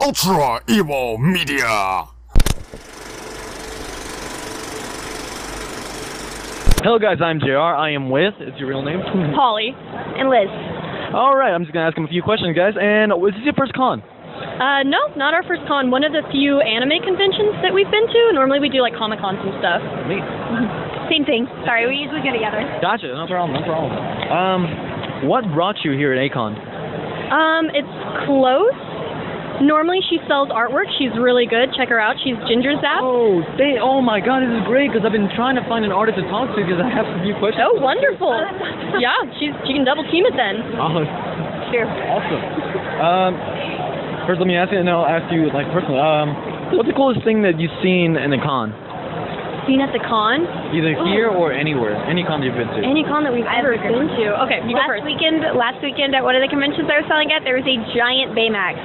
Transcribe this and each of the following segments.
Ultra Evil Media. Hello guys, I'm JR. I am with, is your real name? Holly. And Liz. Alright, I'm just going to ask him a few questions, guys. And is this your first con? No, not our first con. One of the few anime conventions that we've been to. Normally we do like Comic-Cons and stuff. Neat. Same thing. Sorry, we usually go together. Gotcha, no problem, no problem. What brought you here at A-kon? It's close. Normally she sells artwork. She's really good. Check her out. She's Ginger Zap. Oh my god, this is great because I've been trying to find an artist to talk to because I have a few questions. Oh, wonderful. Yeah, she can double team it then. Oh, Sure. awesome. First let me ask you, and I'll ask you like personally, what's the coolest thing that you've seen in a con? Seen at the con? Either here or anywhere, any con you've been to. Any con that we've ever been to. Okay, you go first. Last weekend at one of the conventions I was selling at, there was a giant Baymax.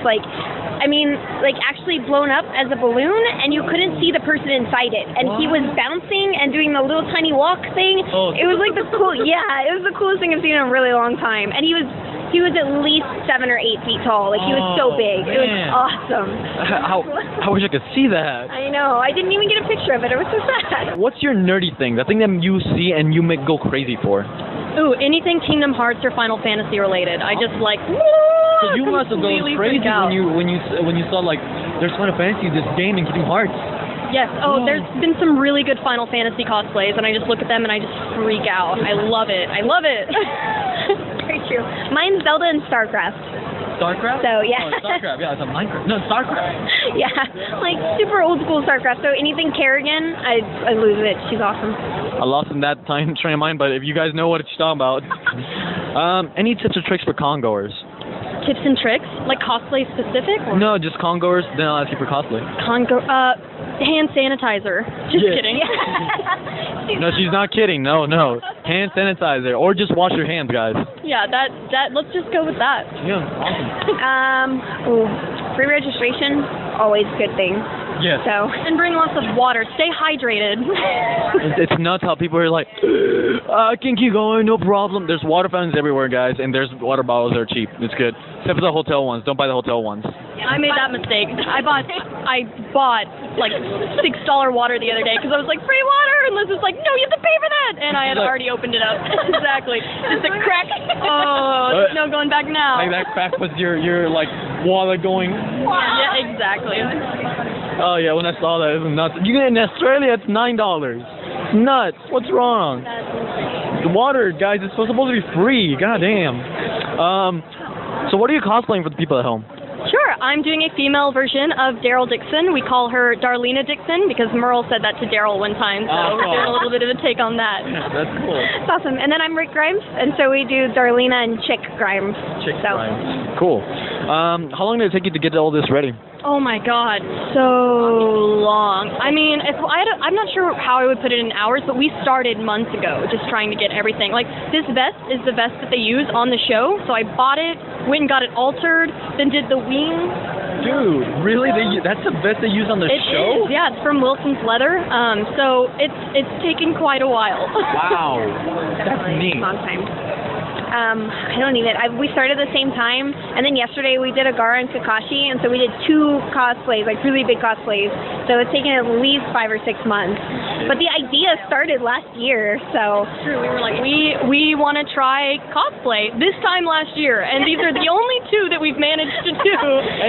Actually blown up as a balloon, and you couldn't see the person inside it. And he was bouncing and doing the little tiny walk thing. Oh, it was like it was the coolest thing I've seen in a really long time. And he was at least 7 or 8 feet tall. Like, he was so big. Man. It was awesome. I wish I could see that. I know. I didn't even get a picture of it. It was so sad. What's your nerdy thing? The thing that you see and you make go crazy for? Ooh, anything Kingdom Hearts or Final Fantasy related. I just like. So you must have gone crazy when you saw like there's Final Fantasy, this game, and Kingdom Hearts. Yes. Oh, there's been some really good Final Fantasy cosplays, and I just look at them and I just freak out. I love it. I love it. Very true. Mine's Zelda and StarCraft. StarCraft? So, yeah. Oh, StarCraft, yeah, it's a Minecraft. No, StarCraft. Yeah, like super old school StarCraft. So anything Kerrigan, I lose it. She's awesome. I lost in that time train of mine, but if you guys know what she's talking about. Any tips or tricks for con goers? Tips and tricks? Like cosplay specific? Or? No, just con goers, then I'll ask you for cosplay. Hand sanitizer. Just kidding. No, she's not kidding. No. Hand sanitizer. Or just wash your hands, guys. Yeah, that let's just go with that. Yeah, awesome. Free registration, always a good thing. Yes. So. And bring lots of water. Stay hydrated. It's nuts how people are like, I can keep going, no problem. There's water fountains everywhere, guys, and there's water bottles that are cheap. It's good. Except for the hotel ones. Don't buy the hotel ones. I made that mistake. I bought like $6 water the other day because I was like, free water, and Liz was like, no, you have to pay for that, and I had already opened it up. Exactly. Just a crack. Oh, no going back now. Like that crack was your like water going. Yeah, exactly. Oh yeah, when I saw that, it was nuts. You get in Australia, it's $9. It's nuts. What's wrong? The water, guys, it's supposed to be free. God damn. So what are you cosplaying for the people at home? Sure, I'm doing a female version of Daryl Dixon. We call her Darlina Dixon because Merle said that to Daryl one time, so we're doing a little bit of a take on that. That's cool. It's awesome. And then I'm Rick Grimes, and so we do Darlina and Chick Grimes. Grimes. Cool. How long did it take you to get all this ready? Oh my God, so long. I mean, I'm not sure how I would put it in hours, but we started months ago just trying to get everything. Like, this vest is the vest that they use on the show, so I bought it, went and got it altered, then did the wings. Dude, really? That's the vest they use on the show? Is, yeah, it's from Wilson's Leather, so it's taken quite a while. Wow, that's neat. Long time. I don't even. We started at the same time, and then yesterday we did Agara and Kakashi, and so we did 2 cosplays, like really big cosplays. So it's taken at least 5 or 6 months. But the idea started last year, so. True. We were like, we want to try cosplay this time last year, and these are the only 2 that we've managed to do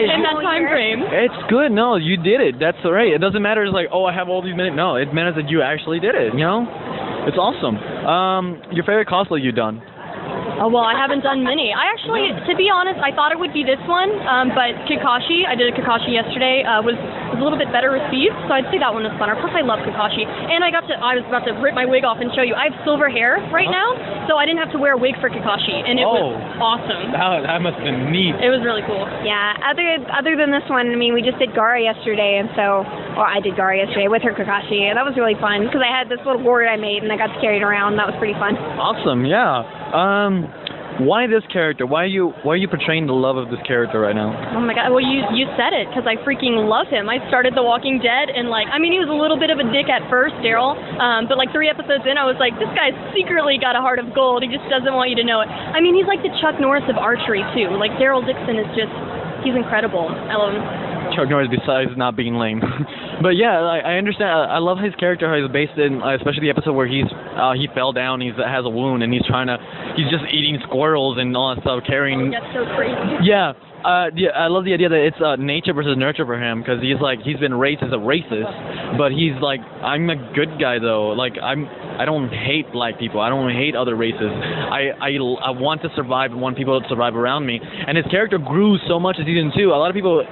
in that time frame. It's good. No, you did it. That's all right. It doesn't matter. It's like, oh, I have all these minutes. No, it matters that you actually did it. You know, it's awesome. Your favorite cosplay you've done? Oh, well, I haven't done many. I actually, to be honest, I thought it would be this one, but Kakashi, I did a Kakashi yesterday, was a little bit better received, so I'd say that one was funner. Plus, I love Kakashi. And I was about to rip my wig off and show you. I have silver hair right now, so I didn't have to wear a wig for Kakashi, and it was awesome. That must have been neat. It was really cool. Yeah, other than this one, I mean, we just did Gara yesterday, and so, I did Gara yesterday with her Kakashi, and that was really fun, because I had this little board I made, and I got to carry it around. That was pretty fun. Awesome, yeah. Why this character? Why are you portraying the love of this character right now? Oh my God! Well, you said it, because I freaking love him. I started The Walking Dead, and he was a little bit of a dick at first, Daryl. But 3 episodes in, I was like, this guy's secretly got a heart of gold. He just doesn't want you to know it. I mean, he's like the Chuck Norris of archery too. Like, Daryl Dixon is just, he's incredible. I love him. Chuck Norris besides not being lame. But yeah, I understand. I love his character, how he's based in, especially the episode where he fell down, he has a wound, and he's just eating squirrels and all that stuff, carrying. That's so crazy. Yeah. Yeah, I love the idea that it's nature versus nurture for him, because he's been raised as a racist, but he's like, I'm a good guy though. Like I don't hate black people. I don't hate other races. I want to survive and want people to survive around me. And his character grew so much in season 2. A lot of people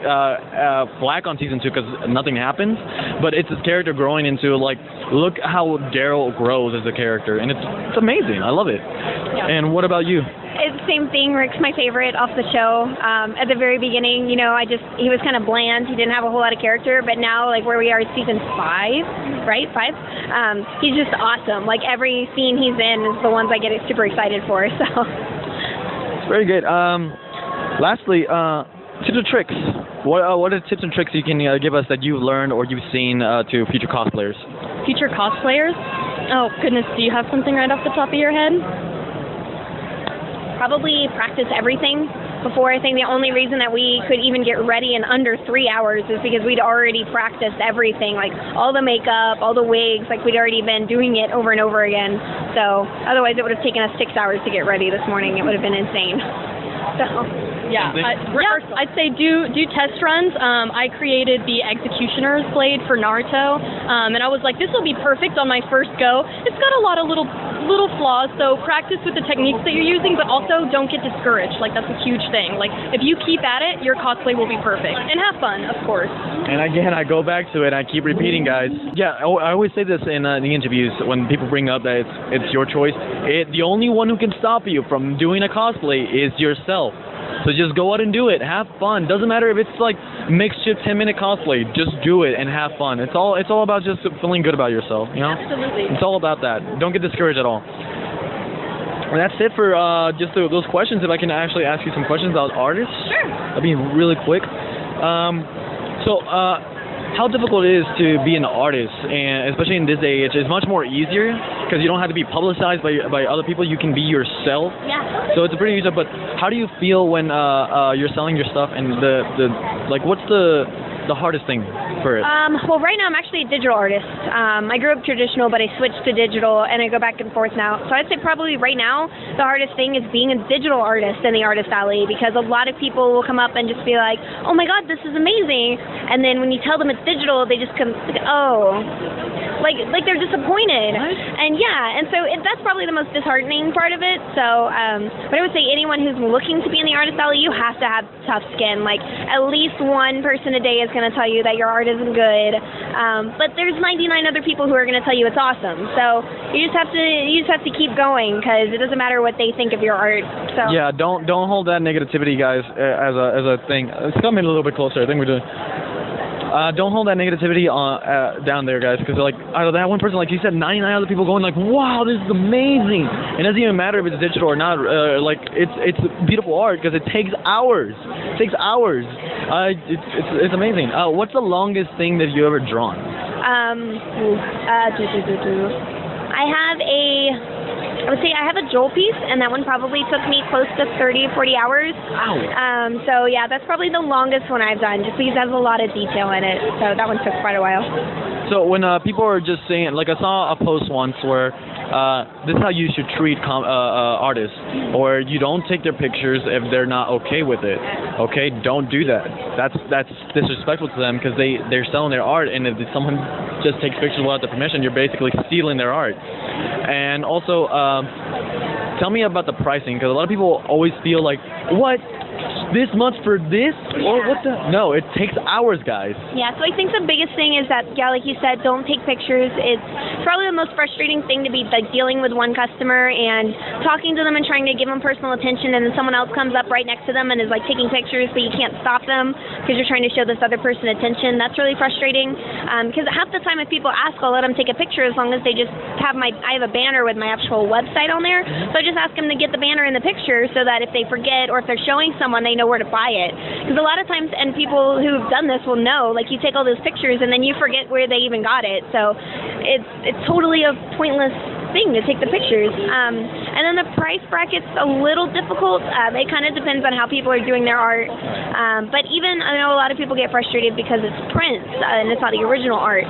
flack on season 2 because nothing happens, but it's his character growing into like, look how Daryl grows as a character, and it's amazing. I love it. Yeah. And what about you? It's the same thing. Rick's my favorite off the show. At the very beginning, he was kind of bland. He didn't have a whole lot of character, but now, like where we are in season 5, right? 5? He's just awesome. Like every scene he's in is the ones I get super excited for, so. It's very good. Lastly, tips and tricks. What are the tips and tricks you can give us that you've learned or you've seen to future cosplayers? Future cosplayers? Oh, goodness, do you have something right off the top of your head? Probably practice everything before. I think the only reason that we could even get ready in under 3 hours is because we'd already practiced everything, like all the makeup, all the wigs, like we'd already been doing it over and over again. So otherwise it would have taken us 6 hours to get ready this morning. It would have been insane. So yeah, I'd say do test runs. I created the Executioner's blade for Naruto, and I was like, this will be perfect on my first go. It's got a lot of little flaws, so practice with the techniques that you're using, but also don't get discouraged. Like, that's a huge thing. Like, if you keep at it, your cosplay will be perfect. And have fun, of course. And again, I go back to it, I keep repeating, guys. Yeah, I always say this in the interviews when people bring up that it's your choice. The only one who can stop you from doing a cosplay is yourself. So just go out and do it. Have fun. Doesn't matter if it's like makeshift 10-minute cosplay. Just do it and have fun. It's all about just feeling good about yourself, you know? Absolutely. It's all about that. Don't get discouraged at all. And that's it for just those questions. If I can actually ask you some questions about artists. Sure. That'd be really quick. How difficult it is to be an artist, and especially in this age, it's much more easier because you don't have to be publicized by other people. You can be yourself. Yeah. So it's a pretty easy. But how do you feel when you're selling your stuff, and what's the hardest thing for it? Well, right now I'm actually a digital artist. I grew up traditional, but I switched to digital, and I go back and forth now. So I'd say probably right now the hardest thing is being a digital artist in the Artist Alley, because a lot of people will come up and just be like, oh my god, this is amazing, and then when you tell them it's digital, they just come, oh, like they're disappointed. What? And yeah, and so that's probably the most disheartening part of it. So, but I would say anyone who's looking to be in the Artist Alley, you have to have tough skin. Like, at least one person a day is going to tell you that your art isn't good, but there's 99 other people who are going to tell you it's awesome. So you just have to keep going, because it doesn't matter what they think of your art. So yeah, don't hold that negativity, guys, as a thing. Let's come in a little bit closer. I think we're doing. Don't hold that negativity down there, guys, because like out of that one person, like you said, 99 other people going like, wow, this is amazing. It doesn't even matter if it's digital or not. Like it's beautiful art, because it takes hours. It takes hours. It's amazing. What's the longest thing that you ever drawn? I would say I have a Joel piece, and that one probably took me close to 30, 40 hours. Wow. So yeah, that's probably the longest one I've done, just because it has a lot of detail in it. So that one took quite a while. So when people are just saying, like I saw a post once where this is how you should treat artists, or you don't take their pictures if they're not okay with it. Okay, don't do that. That's disrespectful to them, because they're selling their art, and if someone just takes pictures without their permission, you're basically stealing their art. And also, tell me about the pricing, because a lot of people always feel like, what? This much for this? Or what the? No, it takes hours, guys. Yeah, so I think the biggest thing is that, yeah, like you said, don't take pictures. It's probably the most frustrating thing to be like dealing with one customer and talking to them and trying to give them personal attention, and then someone else comes up right next to them and is like taking pictures, but you can't stop them because you're trying to show this other person attention. That's really frustrating, because half the time if people ask, I'll let them take a picture as long as they just have I have a banner with my actual website on there. So I just ask them to get the banner in the picture, so that if they forget or if they're showing someone, they know where to buy it. Because a lot of times, and people who've done this will know, like, you take all those pictures and then you forget where they even got it. So it's totally a pointless thing to take the pictures. And then the price bracket's a little difficult. It kind of depends on how people are doing their art. But even, I know a lot of people get frustrated because it's prints and it's not the original art.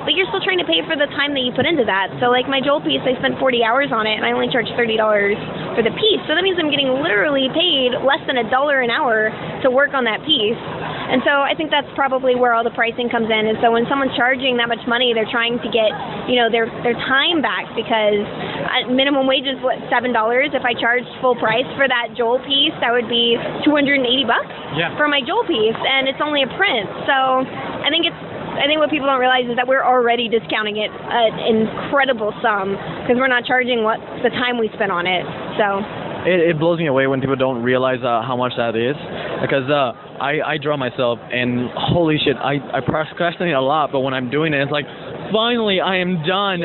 But you're still trying to pay for the time that you put into that. So like my Joel piece, I spent 40 hours on it and I only charged $30 for the piece. So that means I'm getting literally paid less than $1 an hour to work on that piece. And so I think that's probably where all the pricing comes in. And so when someone's charging that much money, they're trying to get, you know, their time back, because minimum wage is what, $7. If I charged full price for that Joel piece, that would be $280 for my Joel piece, and it's only a print. So I think what people don't realize is that we're already discounting it an incredible sum because we're not charging what the time we spent on it. So it blows me away when people don't realize how much that is, because I draw myself, and holy shit, I procrastinate a lot, but when I'm doing it, it's like, finally, I am done.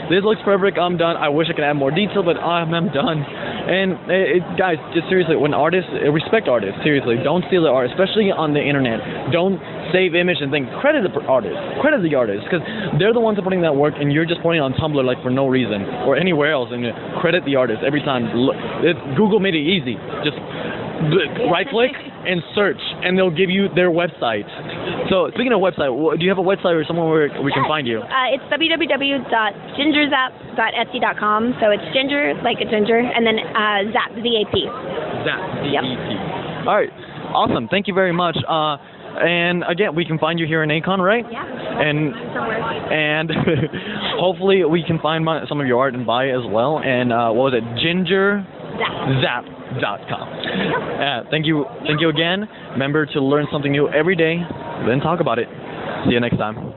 This looks perfect, I'm done. I wish I could add more detail, but I'm done. And guys, just seriously, when artists, respect artists, seriously, don't steal the art, especially on the internet. Don't save image and think, credit the artist, because they're the ones that are putting that work, and you're just putting it on Tumblr like for no reason, or anywhere else, and credit the artist every time. Google made it easy. Just right-click and search, and they'll give you their website. So, speaking of website, do you have a website or somewhere where we can find you? It's www.gingerzap.etsy.com. So it's ginger, like a ginger, and then zap, Z-A-P. Zap, Z-A-P. Yep. All right. Awesome. Thank you very much. And again, we can find you here in A-kon, right? Yeah. And hopefully we can find some of your art and buy it as well. And what was it? GingerZap.com. Thank you again. Remember to learn something new every day, then talk about it. See you next time.